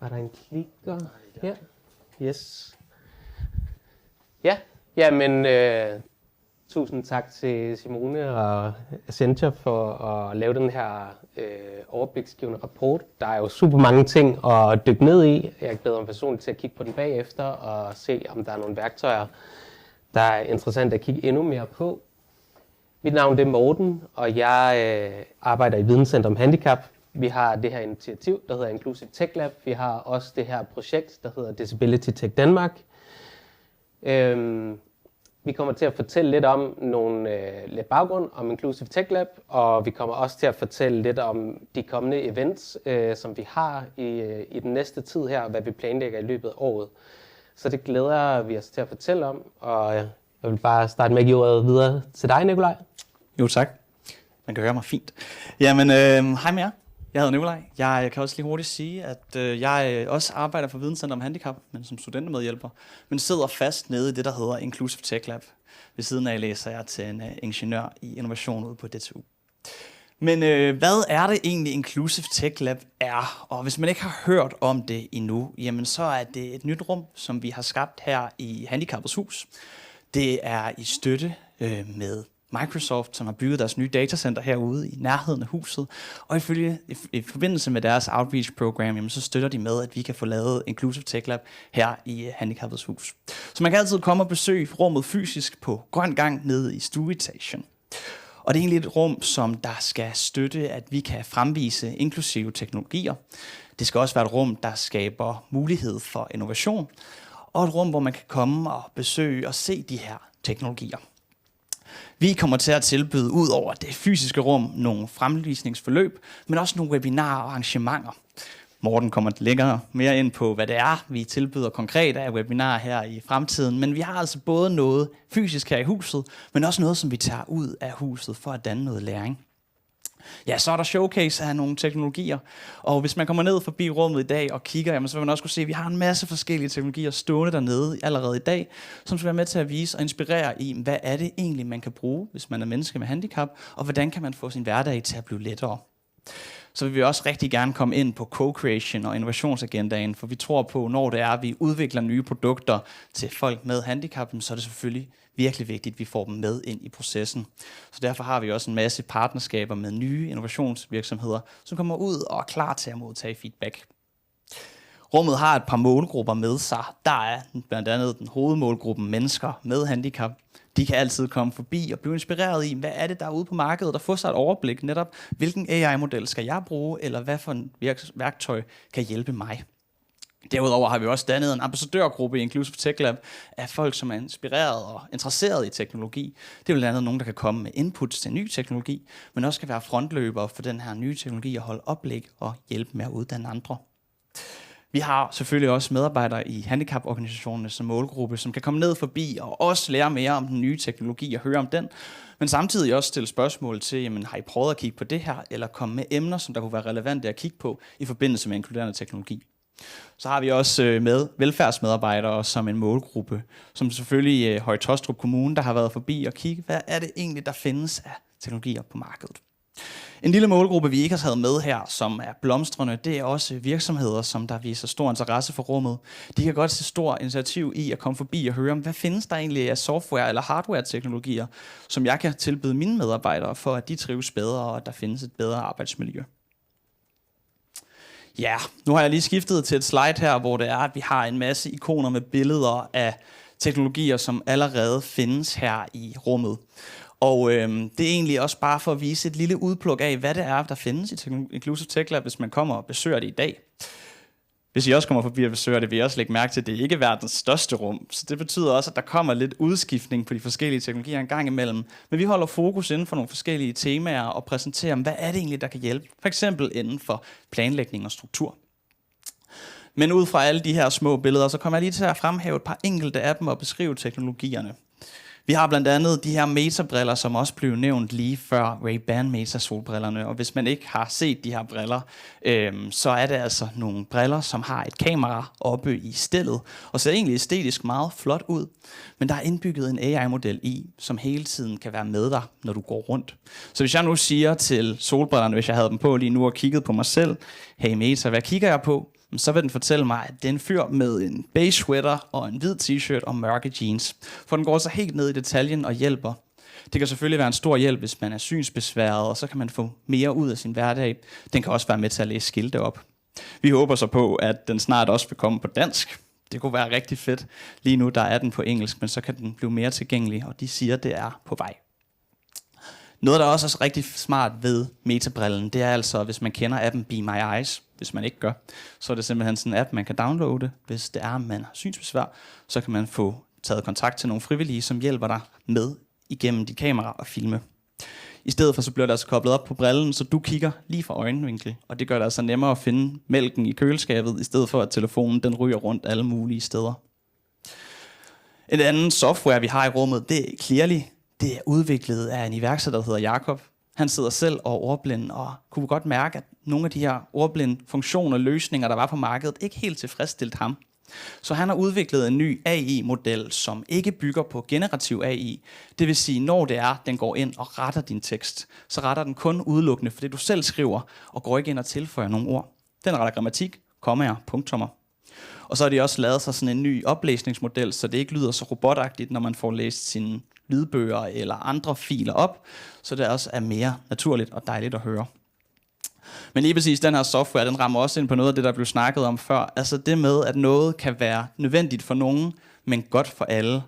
Er der en klikker her? Yes. Ja, jamen tusind tak til Simone og Accenture for at lave den her overbliksgivende rapport. Der er jo super mange ting at dykke ned i. Jeg glæder mig personligt til at kigge på den bagefter og se, om der er nogle værktøjer, der er interessant at kigge endnu mere på. Mit navn er Morten, og jeg arbejder i Videnscenter om handicap. Vi har det her initiativ, der hedder Inclusive Tech Lab. Vi har også det her projekt, der hedder Disability Tech Danmark. Vi kommer til at fortælle lidt om lidt baggrund om Inclusive Tech Lab, og vi kommer også til at fortælle lidt om de kommende events, som vi har i den næste tid her, og hvad vi planlægger i løbet af året. Så det glæder vi os til at fortælle om, og jeg vil bare starte med at give ordet videre til dig, Nikolaj. Jo, tak. Man kan høre mig fint. Jamen, hej med jer. Jeg hedder Nikolaj. Jeg kan også lige hurtigt sige, at jeg også arbejder for Videnscenter om handicap, men som studentermedhjælper, men sidder fast nede i det, der hedder Inclusive Tech Lab. Ved siden af læser jeg til en ingeniør i innovation ude på DTU. Men hvad er det egentlig Inclusive Tech Lab er? Og hvis man ikke har hørt om det endnu, jamen så er det et nyt rum, som vi har skabt her i Handicappets Hus. Det er i støtte med Microsoft, som har bygget deres nye datacenter herude i nærheden af huset. Og i forbindelse med deres outreach program, jamen, så støtter de med, at vi kan få lavet Inclusive Tech Lab her i Handicappets Hus. Så man kan altid komme og besøge rummet fysisk på Grøn Gang nede i stueetagen. Og det er egentlig et rum, som der skal støtte, at vi kan fremvise inklusive teknologier. Det skal også være et rum, der skaber mulighed for innovation. Og et rum, hvor man kan komme og besøge og se de her teknologier. Vi kommer til at tilbyde ud over det fysiske rum nogle fremvisningsforløb, men også nogle webinarer og arrangementer. Morten kommer længere mere ind på, hvad det er, vi tilbyder konkret af webinarer her i fremtiden. Men vi har altså både noget fysisk her i huset, men også noget, som vi tager ud af huset for at danne noget læring. Ja, så er der showcase af nogle teknologier, og hvis man kommer ned forbi rummet i dag og kigger, jamen, så vil man også kunne se, at vi har en masse forskellige teknologier stående dernede allerede i dag, som skal være med til at vise og inspirere i, hvad er det egentlig, man kan bruge, hvis man er menneske med handicap, og hvordan kan man få sin hverdag til at blive lettere. Så vil vi også rigtig gerne komme ind på co-creation og innovationsagendaen, for vi tror på, når det er, at vi udvikler nye produkter til folk med handicap, så er det selvfølgelig virkelig vigtigt, at vi får dem med ind i processen. Så derfor har vi også en masse partnerskaber med nye innovationsvirksomheder, som kommer ud og er klar til at modtage feedback. Rummet har et par målgrupper med sig. Der er blandt andet den hovedmålgruppen mennesker med handicap. De kan altid komme forbi og blive inspireret i, hvad er det, der er ude på markedet, og få sig et overblik netop, hvilken AI-model skal jeg bruge, eller hvad for en værktøj kan hjælpe mig. Derudover har vi også dannet en ambassadørgruppe i Inclusive Tech Lab af folk, som er inspireret og interesseret i teknologi. Det er blandt andet nogen, der kan komme med inputs til ny teknologi, men også kan være frontløbere for den her nye teknologi og holde oplæg og hjælpe med at uddanne andre. Vi har selvfølgelig også medarbejdere i handicaporganisationerne som målgruppe, som kan komme ned forbi og også lære mere om den nye teknologi og høre om den, men samtidig også stille spørgsmål til, jamen, har I prøvet at kigge på det her, eller komme med emner, som der kunne være relevante at kigge på i forbindelse med inkluderende teknologi. Så har vi også med velfærdsmedarbejdere som en målgruppe, som selvfølgelig Høje Taastrup Kommune, der har været forbi og kigge, hvad er det egentlig, der findes af teknologier på markedet. En lille målgruppe, vi ikke har taget med her, som er blomstrende, det er også virksomheder, som der viser stor interesse for rummet. De kan godt se stor initiativ i at komme forbi og høre om, hvad findes der egentlig af software- eller hardware-teknologier, som jeg kan tilbyde mine medarbejdere, for at de trives bedre, og at der findes et bedre arbejdsmiljø. Ja, nu har jeg lige skiftet til et slide her, hvor det er, at vi har en masse ikoner med billeder af teknologier, som allerede findes her i rummet. Og det er egentlig også bare for at vise et lille udpluk af, hvad det er, der findes i Inclusive Tech Lab, hvis man kommer og besøger det i dag. Hvis I også kommer forbi og besøger det, vil jeg også lægge mærke til, at det ikke er verdens største rum. Så det betyder også, at der kommer lidt udskiftning på de forskellige teknologier en gang imellem. Men vi holder fokus inden for nogle forskellige temaer og præsenterer, hvad er det egentlig, der kan hjælpe. For eksempel inden for planlægning og struktur. Men ud fra alle de her små billeder, så kommer jeg lige til at fremhæve et par enkelte af dem og beskrive teknologierne. Vi har blandt andet de her Meta-briller, som også blev nævnt lige før Ray-Ban Meta-solbrillerne. Og hvis man ikke har set de her briller, så er det altså nogle briller, som har et kamera oppe i stillet, og ser egentlig æstetisk meget flot ud. Men der er indbygget en AI-model i, som hele tiden kan være med dig, når du går rundt. Så hvis jeg nu siger til solbrillerne, hvis jeg havde dem på lige nu og kiggede på mig selv, hey Meta, hvad kigger jeg på? så vil den fortælle mig, at det er en fyr med en beige sweater og en hvid t-shirt og mørke jeans. For den går så helt ned i detaljen og hjælper. Det kan selvfølgelig være en stor hjælp, hvis man er synsbesværet, og så kan man få mere ud af sin hverdag. Den kan også være med til at læse skilte op. Vi håber så på, at den snart også vil komme på dansk. Det kunne være rigtig fedt. Lige nu der er den på engelsk, men så kan den blive mere tilgængelig, og de siger, at det er på vej. Noget, der også er rigtig smart ved Meta-brillen, det er altså, hvis man kender appen Be My Eyes. Hvis man ikke gør, så er det simpelthen sådan en app, man kan downloade. Hvis det er, man har synsbesvær, så kan man få taget kontakt til nogle frivillige, som hjælper dig med igennem dit kamera og filme. I stedet for, så bliver det altså koblet op på brillen, så du kigger lige fra øjenvinkel. Og det gør det altså nemmere at finde mælken i køleskabet, i stedet for at telefonen den ryger rundt alle mulige steder. En anden software, vi har i rummet, det er Clearly. Det er udviklet af en iværksætter, der hedder Jakob. Han sidder selv og er ordblind, og kunne godt mærke, at nogle af de her ordblinde funktioner og løsninger, der var på markedet, ikke helt tilfredsstillede ham. Så han har udviklet en ny AI-model, som ikke bygger på generativ AI. Det vil sige, når det er, den går ind og retter din tekst, så retter den kun udelukkende for det, du selv skriver, og går ikke ind og tilføjer nogle ord. Den retter grammatik, kommaer, punktummer. Og så har de også lavet sig sådan en ny oplæsningsmodel, så det ikke lyder så robotagtigt, når man får læst sine lydbøger eller andre filer op, så det også er mere naturligt og dejligt at høre. Men lige præcis den her software, den rammer også ind på noget af det, der blev snakket om før. Altså det med, at noget kan være nødvendigt for nogen, men godt for alle.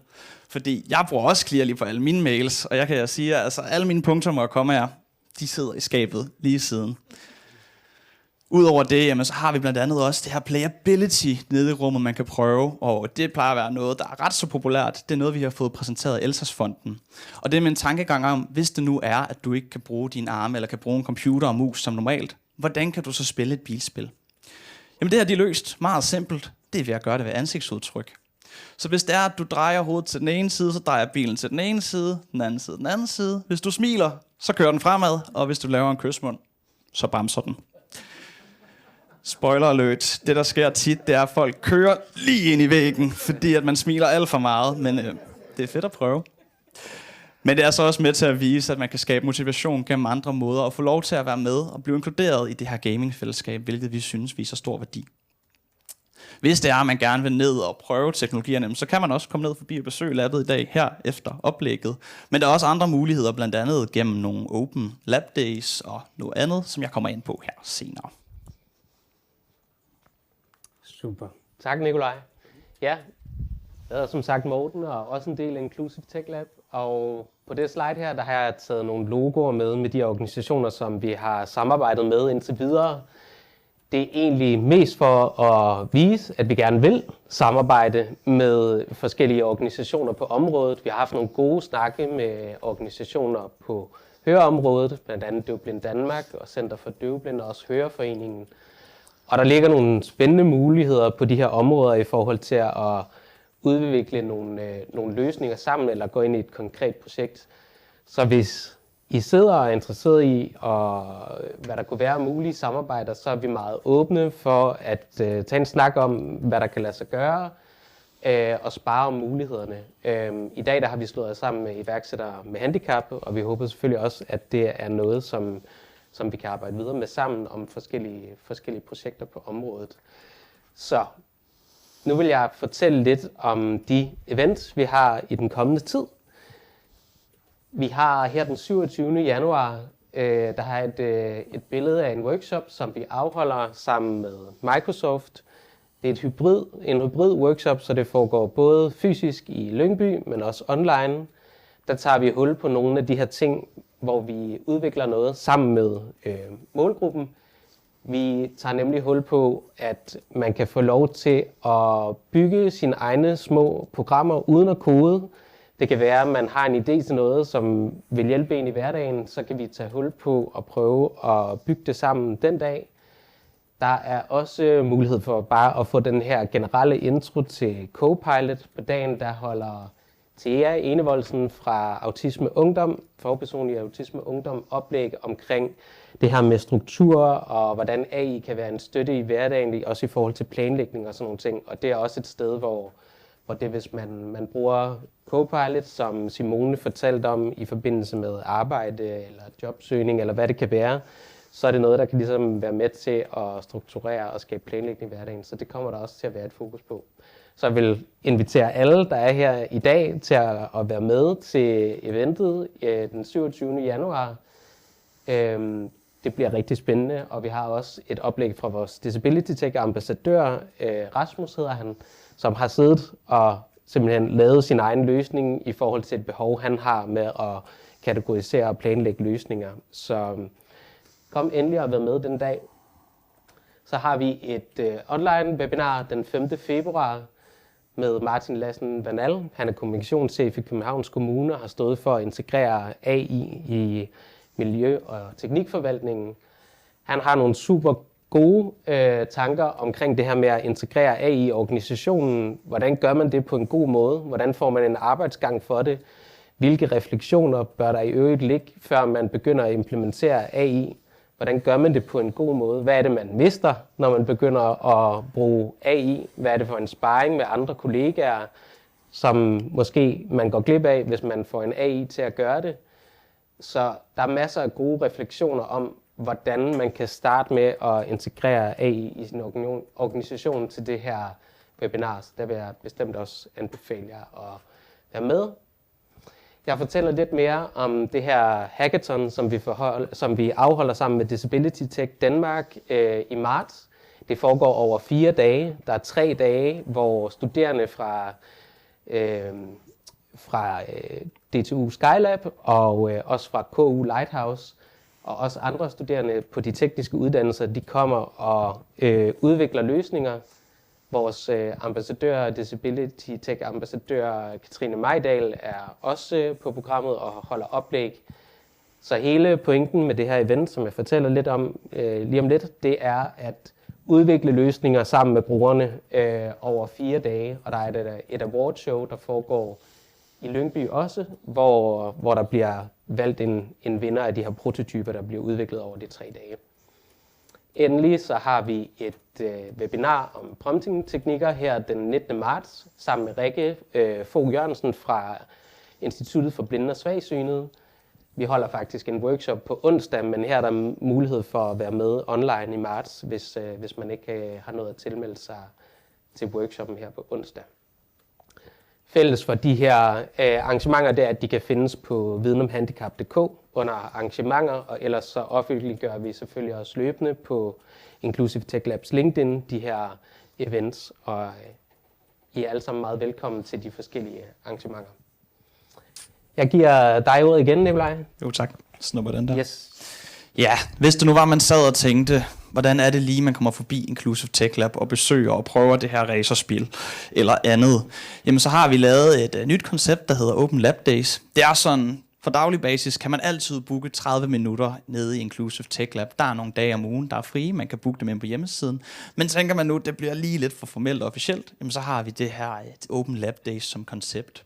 Fordi jeg bruger også Clearly på alle mine mails, og jeg kan sige, at altså, alle mine punkter og kommaer, de sidder i skabet lige siden. Udover det, jamen, så har vi blandt andet også det her playability nede i rummet, man kan prøve, og det plejer at være noget, der er ret så populært. Det er noget, vi har fået præsenteret af Elsasfonden. Og det er med en tankegang om, hvis det nu er, at du ikke kan bruge dine arme, eller kan bruge en computer og mus som normalt, hvordan kan du så spille et bilspil? Jamen det her, de er løst meget simpelt. Det er ved at gøre det ved ansigtsudtryk. Så hvis det er, at du drejer hovedet til den ene side, så drejer bilen til den ene side, den anden side. Hvis du smiler, så kører den fremad, og hvis du laver en kysmund, så bremser den. Spoiler alert. Det, der sker tit, det er, at folk kører lige ind i væggen, fordi at man smiler alt for meget, men det er fedt at prøve. Men det er så også med til at vise, at man kan skabe motivation gennem andre måder, og få lov til at være med og blive inkluderet i det her gamingfællesskab, hvilket vi synes viser stor værdi. Hvis det er, at man gerne vil ned og prøve teknologierne, så kan man også komme ned forbi og besøge labbet i dag, her efter oplægget. Men der er også andre muligheder, blandt andet gennem nogle open lab days og noget andet, som jeg kommer ind på her senere. Super. Tak, Nikolaj. Ja, jeg hedder som sagt Morten, og også en del af Inclusive Tech Lab. Og på det slide her, der har jeg taget nogle logoer med de organisationer, som vi har samarbejdet med indtil videre. Det er egentlig mest for at vise, at vi gerne vil samarbejde med forskellige organisationer på området. Vi har haft nogle gode snakke med organisationer på høreområdet, blandt andet Døvblind Danmark og Center for Døvblinde og også Høreforeningen. Og der ligger nogle spændende muligheder på de her områder i forhold til at udvikle nogle løsninger sammen eller gå ind i et konkret projekt. Så hvis I sidder og er interesseret i, hvad der kunne være mulige samarbejder, så er vi meget åbne for at tage en snak om, hvad der kan lade sig gøre og spare om mulighederne. I dag der har vi slået os sammen med iværksættere med handicap, og vi håber selvfølgelig også, at det er noget, som vi kan arbejde videre med sammen om forskellige projekter på området. Så nu vil jeg fortælle lidt om de events, vi har i den kommende tid. Vi har her den 27. januar, der har et billede af en workshop, som vi afholder sammen med Microsoft. Det er en hybrid workshop, så det foregår både fysisk i Lyngby, men også online. Der tager vi hul på nogle af de her ting, hvor vi udvikler noget sammen med målgruppen. Vi tager nemlig hul på, at man kan få lov til at bygge sine egne små programmer uden at kode. Det kan være, at man har en idé til noget, som vil hjælpe en i hverdagen, så kan vi tage hul på og prøve at bygge det sammen den dag. Der er også mulighed for bare at få den her generelle intro til Copilot. På dagen der holder Thea Enevoldsen fra Autisme Ungdom, forperson i Autisme Ungdom, oplæg omkring det her med struktur og hvordan AI kan være en støtte i hverdagen, også i forhold til planlægning og sådan nogle ting. Og det er også et sted, hvor det, hvis man bruger Copilot, som Simone fortalte om i forbindelse med arbejde eller jobsøgning eller hvad det kan være, så er det noget, der kan ligesom være med til at strukturere og skabe planlægning i hverdagen. Så det kommer der også til at være et fokus på. Så jeg vil invitere alle, der er her i dag, til at være med til eventet den 27. januar. Det bliver rigtig spændende, og vi har også et oplæg fra vores Disability Tech ambassadør, Rasmus hedder han, som har siddet og simpelthen lavet sin egen løsning i forhold til et behov, han har med at kategorisere og planlægge løsninger. Så kom endelig og vær med den dag. Så har vi et online webinar den 5. februar med Martin Lassen Vanal. Han er kommunikationschef i Københavns Kommune og har stået for at integrere AI i miljø- og teknikforvaltningen. Han har nogle super gode tanker omkring det her med at integrere AI i organisationen. Hvordan gør man det på en god måde? Hvordan får man en arbejdsgang for det? Hvilke refleksioner bør der i øvrigt ligge, før man begynder at implementere AI? Hvordan gør man det på en god måde? Hvad er det, man mister, når man begynder at bruge AI? Hvad er det for en sparring med andre kollegaer, som måske man går glip af, hvis man får en AI til at gøre det? Så der er masser af gode refleksioner om, hvordan man kan starte med at integrere AI i sin organisation til det her webinar. Så der vil jeg bestemt også anbefale jer at være med. Jeg fortæller lidt mere om det her hackathon, som vi afholder sammen med Disability Tech Danmark i marts. Det foregår over 4 dage. Der er 3 dage, hvor studerende fra DTU Skylab og også fra KU Lighthouse og også andre studerende på de tekniske uddannelser, de kommer og udvikler løsninger. Vores ambassadør, Disability Tech ambassadør Katrine Majdal er også på programmet og holder oplæg. Så hele pointen med det her event, som jeg fortæller lidt om lige om lidt, det er at udvikle løsninger sammen med brugerne over 4 dage. Og der er et awardshow, der foregår i Lyngby også, hvor der bliver valgt en vinder af de her prototyper, der bliver udviklet over de 3 dage. Endelig så har vi et webinar om prompting-teknikker her den 19. marts sammen med Rikke Fogh Jørgensen fra Instituttet for Blinde og Svagsynede. Vi holder faktisk en workshop på onsdag, men her er der mulighed for at være med online i marts, hvis man ikke har noget at tilmelde sig til workshoppen her på onsdag. Fælles for de her arrangementer, det er, at de kan findes på videnomhandicap.dk under arrangementer, og ellers så offentliggør vi selvfølgelig også løbende på Inclusive Tech Labs LinkedIn de her events, og I er alle sammen meget velkommen til de forskellige arrangementer. Jeg giver dig ordet igen, Nikolaj. Jo tak, snupper den der. Yes. Ja, hvis det nu var, man sad og tænkte, hvordan er det lige, man kommer forbi Inclusive Tech Lab og besøger og prøver det her racerspil eller andet, jamen så har vi lavet et nyt koncept, der hedder Open Lab Days. Det er sådan, for daglig basis kan man altid booke 30 minutter nede i Inclusive Tech Lab. Der er nogle dage om ugen, der er frie, man kan booke dem ind på hjemmesiden. Men tænker man nu, det bliver lige lidt for formelt og officielt, jamen så har vi det her Open Lab Days som koncept.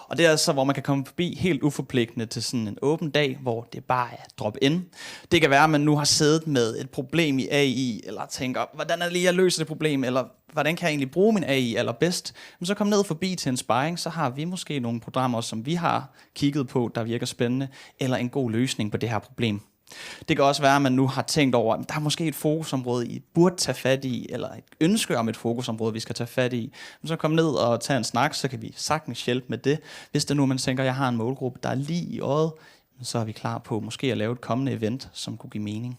Og det er altså, hvor man kan komme forbi helt uforpligtende til sådan en åben dag, hvor det bare er drop-in. Det kan være, at man nu har siddet med et problem i AI, eller tænker, hvordan er det lige, jeg løser det problem, eller hvordan kan jeg egentlig bruge min AI allerbedst? Men så kom ned forbi til en sparring, så har vi måske nogle programmer, som vi har kigget på, der virker spændende, eller en god løsning på det her problem. Det kan også være, at man nu har tænkt over, at der er måske et fokusområde, I burde tage fat i, eller et ønske om et fokusområde, vi skal tage fat i. Så kom ned og tage en snak, så kan vi sagtens hjælpe med det. Hvis det nu, man tænker, at jeg har en målgruppe, der er lige i øjet, så er vi klar på måske at lave et kommende event, som kunne give mening.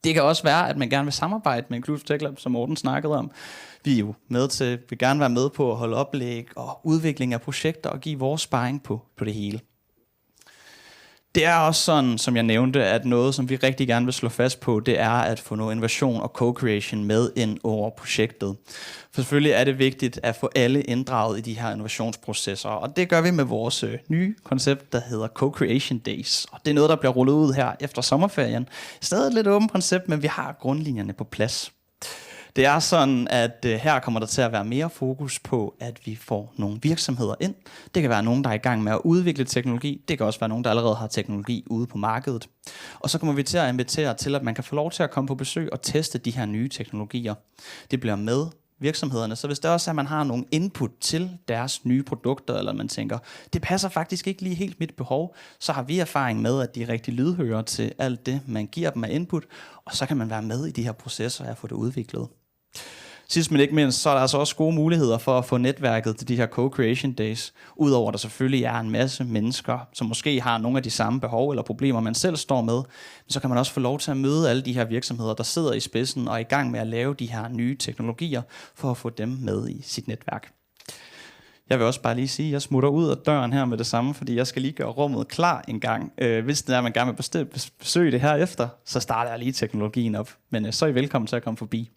Det kan også være, at man gerne vil samarbejde med Inclusive Tech Lab, som Morten snakkede om. Vi er jo med til, vil gerne være med på at holde oplæg og udvikling af projekter og give vores sparring på det hele. Det er også sådan, som jeg nævnte, at noget, som vi rigtig gerne vil slå fast på, det er at få noget innovation og co-creation med ind over projektet. For selvfølgelig er det vigtigt at få alle inddraget i de her innovationsprocesser, og det gør vi med vores nye koncept, der hedder Co-Creation Days. Og det er noget, der bliver rullet ud her efter sommerferien. Stadig et lidt åbent koncept, men vi har grundlinjerne på plads. Det er sådan, at her kommer der til at være mere fokus på, at vi får nogle virksomheder ind. Det kan være nogen, der er i gang med at udvikle teknologi. Det kan også være nogen, der allerede har teknologi ude på markedet. Og så kommer vi til at invitere til, at man kan få lov til at komme på besøg og teste de her nye teknologier. Det bliver med virksomhederne. Så hvis det også er, at man har nogle input til deres nye produkter, eller man tænker, det passer faktisk ikke lige helt mit behov, så har vi erfaring med, at de er rigtig lydhøre til alt det, man giver dem af input, og så kan man være med i de her processer og få det udviklet. Sidst men ikke mindst, så er der altså også gode muligheder for at få netværket til de her co-creation days. Udover at der selvfølgelig er en masse mennesker, som måske har nogle af de samme behov eller problemer, man selv står med, så kan man også få lov til at møde alle de her virksomheder, der sidder i spidsen og er i gang med at lave de her nye teknologier, for at få dem med i sit netværk. Jeg vil også bare lige sige, at jeg smutter ud af døren her med det samme, fordi jeg skal lige gøre rummet klar en gang. Hvis det er, man gerne vil besøge det her efter, så starter jeg lige teknologien op. Men så er I velkommen til at komme forbi.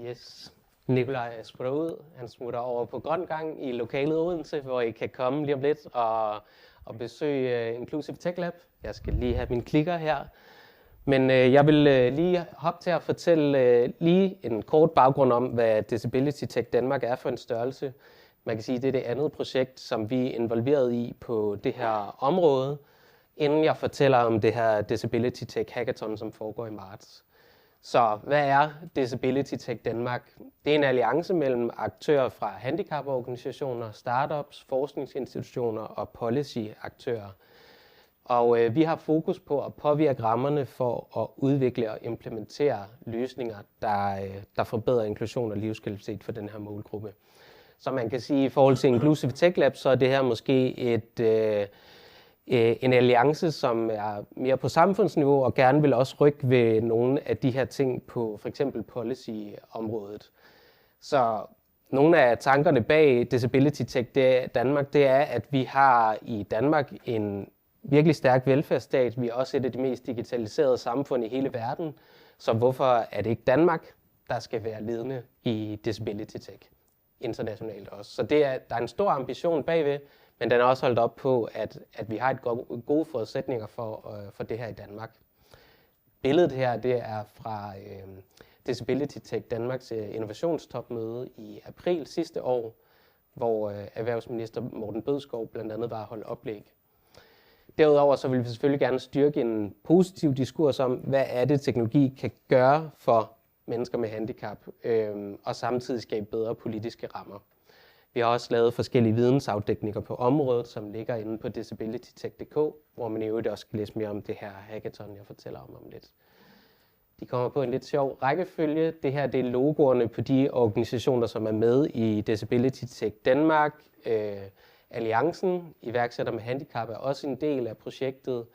Yes. Nikolaj smutter ud. Han smutter over på Grøn Gang i lokalet Odense, hvor I kan komme lige om lidt og besøge Inclusive Tech Lab. Jeg skal lige have mine klikker her. Men jeg vil lige hoppe til at fortælle lige en kort baggrund om, hvad Disability Tech Danmark er for en størrelse. Man kan sige, at det er det andet projekt, som vi er involveret i på det her område, inden jeg fortæller om det her Disability Tech Hackathon, som foregår i marts. Så hvad er Disability Tech Danmark? Det er en alliance mellem aktører fra handicaporganisationer, startups, forskningsinstitutioner og policy-aktører. Og vi har fokus på at påvirke rammerne for at udvikle og implementere løsninger, der forbedrer inklusion og livskvalitet for den her målgruppe. Så man kan sige, at i forhold til Inclusive Tech Lab, så er det her måske en alliance, som er mere på samfundsniveau og gerne vil også rykke ved nogle af de her ting på for eksempel policy-området. Så nogle af tankerne bag Disability Tech Danmark, det er, at vi har i Danmark en virkelig stærk velfærdsstat. Vi er også et af de mest digitaliserede samfund i hele verden. Så hvorfor er det ikke Danmark, der skal være ledende i Disability Tech internationalt også? Så der er en stor ambition bagved, men den er også holdt op på, at vi har gode forudsætninger for det her i Danmark. Billedet her, det er fra Disability Tech Danmarks innovationstopmøde i april sidste år, hvor erhvervsminister Morten Bødskov blandt andet var at holde oplæg. Derudover så vil vi selvfølgelig gerne styrke en positiv diskurs om, hvad er det teknologi kan gøre for mennesker med handicap, og samtidig skabe bedre politiske rammer. Vi har også lavet forskellige vidensafdækninger på området, som ligger inde på disabilitytech.dk, hvor man i øvrigt også kan læse mere om det her hackathon, jeg fortæller om lidt. De kommer på en lidt sjov rækkefølge. Det her det er logoerne på de organisationer, som er med i Disability Tech Danmark. Alliancen, iværksætter med handicap, er også en del af projektet,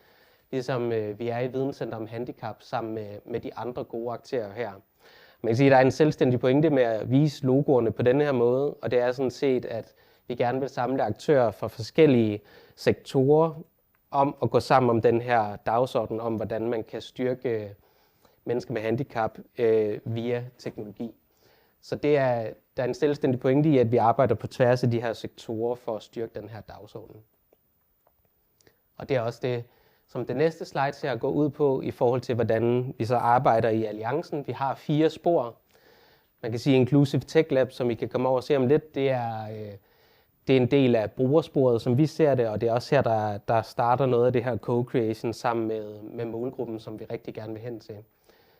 ligesom vi er i Videnscenter om handicap sammen med de andre gode aktører her. Man kan sige, at der er en selvstændig pointe med at vise logoerne på denne her måde, og det er sådan set, at vi gerne vil samle aktører fra forskellige sektorer om at gå sammen om den her dagsorden om, hvordan man kan styrke mennesker med handicap via teknologi. Så der er en selvstændig pointe i, at vi arbejder på tværs af de her sektorer for at styrke den her dagsorden. Og det er også det, som det næste slide her går ud på i forhold til, hvordan vi så arbejder i alliancen. Vi har 4 spor. Man kan sige Inclusive Tech Lab, som I kan komme over og se om lidt, det er en del af brugersporet, som vi ser det, og det er også her, der starter noget af det her co-creation sammen med målgruppen, som vi rigtig gerne vil hen til.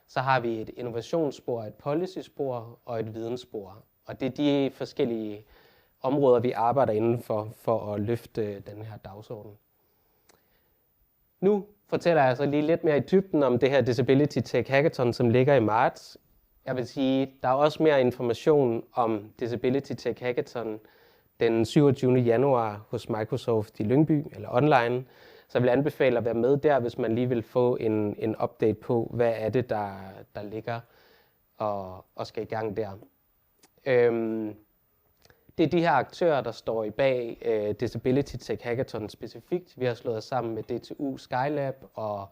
Så har vi et innovationsspor, et policy-spor og et vidensspor. Og det er de forskellige områder, vi arbejder inden for at løfte den her dagsorden. Nu fortæller jeg så lige lidt mere i dybden om det her Disability Tech Hackathon, som ligger i marts. Jeg vil sige, der er også mere information om Disability Tech Hackathon den 27. januar hos Microsoft i Lyngby, eller online. Så jeg vil anbefale at være med der, hvis man lige vil få en update på, hvad er det, der ligger og skal i gang der. Det er de her aktører, der står i bag Disability Tech Hackathon specifikt. Vi har slået os sammen med DTU Skylab og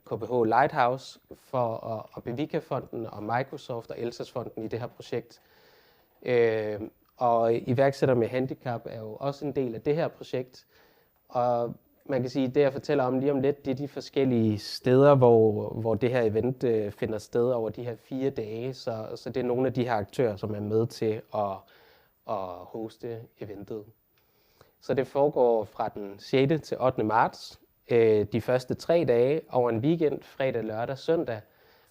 KBH Lighthouse og Bevica-fonden og Microsoft og Elsas-fonden i det her projekt. Og iværksætter med handicap er jo også en del af det her projekt. Og man kan sige, at det jeg fortæller om lige om lidt, det er de forskellige steder, hvor det her event finder sted over de her 4 dage. Så det er nogle af de her aktører, som er med til at hoste eventet. Så det foregår fra den 6. til 8. marts. de første 3 dage over en weekend, fredag, lørdag, søndag,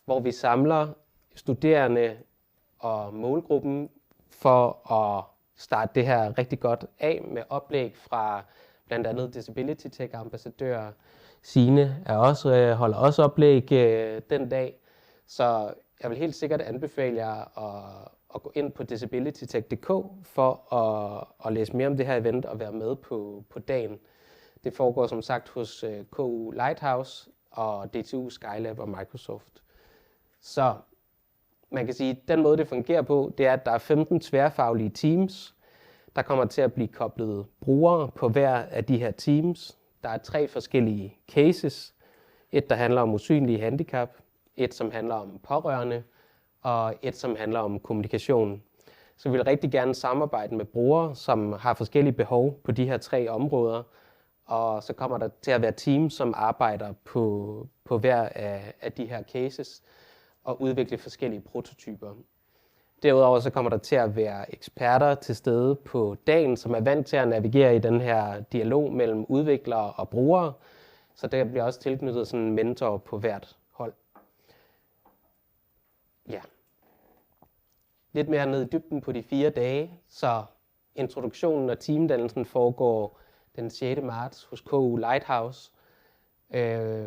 hvor vi samler studerende og målgruppen for at starte det her rigtig godt af med oplæg fra blandt andet Disability Tech-ambassadør Signe holder også oplæg den dag. Så jeg vil helt sikkert anbefale jer at gå ind på disabilitytech.dk for at læse mere om det her event og være med på dagen. Det foregår som sagt hos KU Lighthouse og DTU Skylab og Microsoft. Så man kan sige, at den måde, det fungerer på, det er, at der er 15 tværfaglige teams. Der kommer til at blive koblet brugere på hver af de her teams. Der er 3 forskellige cases. Et, der handler om usynlige handicap. Et, som handler om pårørende. Og et, som handler om kommunikation. Så vi vil rigtig gerne samarbejde med brugere, som har forskellige behov på de her 3 områder. Og så kommer der til at være teams, som arbejder på hver af de her cases og udvikle forskellige prototyper. Derudover så kommer der til at være eksperter til stede på dagen, som er vant til at navigere i den her dialog mellem udviklere og brugere. Så der bliver også tilknyttet sådan en mentor på hvert hold. Ja. Lidt mere ned i dybden på de 4 dage, så introduktionen og teamdannelsen foregår den 6. marts hos KU Lighthouse,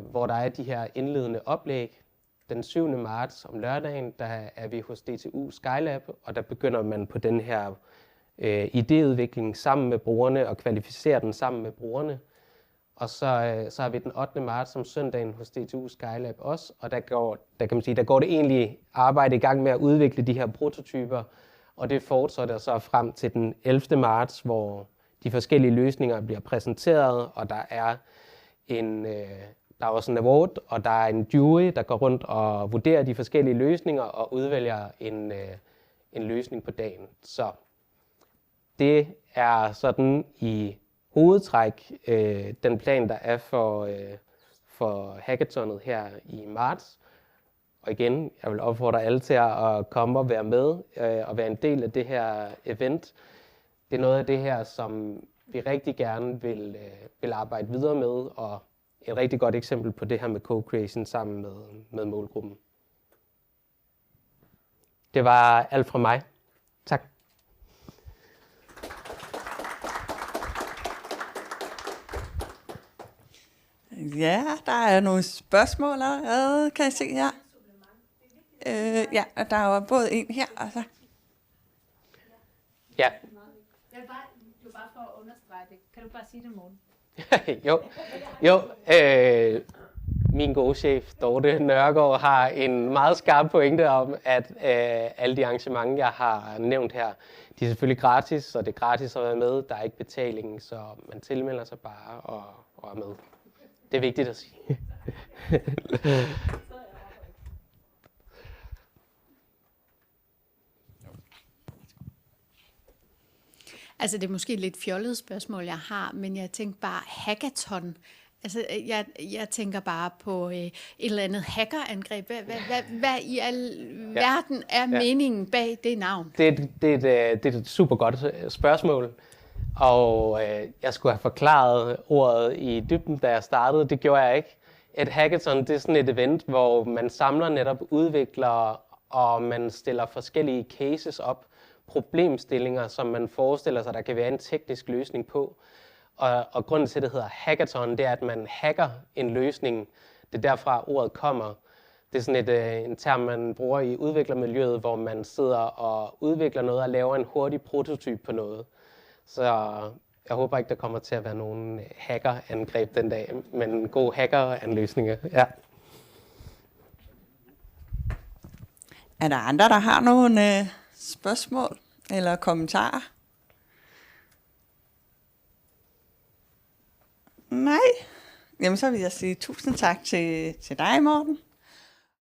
hvor der er de her indledende oplæg. Den 7. marts om lørdagen, der er vi hos DTU Skylab, og der begynder man på den her idéudvikling sammen med brugerne og kvalificerer den sammen med brugerne. Og så har vi den 8. marts om søndagen hos DTU Skylab også, og der går det egentlig arbejde i gang med at udvikle de her prototyper, og det fortsætter så frem til den 11. marts, hvor de forskellige løsninger bliver præsenteret, og der er også en award, og der er en jury, der går rundt og vurderer de forskellige løsninger og udvælger en løsning på dagen. Så det er sådan i hovedtræk den plan, der er for hackathonet her i marts. Og igen, jeg vil opfordre alle til at komme og være med og være en del af det her event. Det er noget af det her, som vi rigtig gerne vil arbejde videre med, og et rigtig godt eksempel på det her med co-creation sammen med målgruppen. Det var alt fra mig. Tak. Ja, der er nogle spørgsmål allerede, kan jeg se her. Ja, og der er jo både en her, og så... Ja. Det var bare for at understrege det. Kan du bare sige det, Morten? Jo. Min gode chef, Dorte Nørgaard, har en meget skarp pointe om, at alle de arrangementer, jeg har nævnt her, de er selvfølgelig gratis, så det er gratis at være med. Der er ikke betaling, så man tilmelder sig bare og er med. Det er vigtigt at sige. Altså, det er måske et lidt fjollet spørgsmål, jeg har, men jeg tænker bare hackathon. Altså, jeg tænker bare på et eller andet hackerangreb. Hvad i al verden er meningen bag det navn? Det er et super godt spørgsmål. Og jeg skulle have forklaret ordet i dybden, da jeg startede. Det gjorde jeg ikke. Et hackathon, det er sådan et event, hvor man samler netop udviklere, og man stiller forskellige cases op, problemstillinger, som man forestiller sig, der kan være en teknisk løsning på. Og grunden til, at det hedder hackathon, det er, at man hacker en løsning. Det er derfra, ordet kommer. Det er sådan en term, man bruger i udviklermiljøet, hvor man sidder og udvikler noget og laver en hurtig prototype på noget. Så jeg håber ikke, der kommer til at være nogen hackerangreb den dag, men gode hackeranløsninger. Ja. Er der andre, der har nogle spørgsmål eller kommentarer? Nej. Jamen, så vil jeg sige tusind tak til dig, Morten.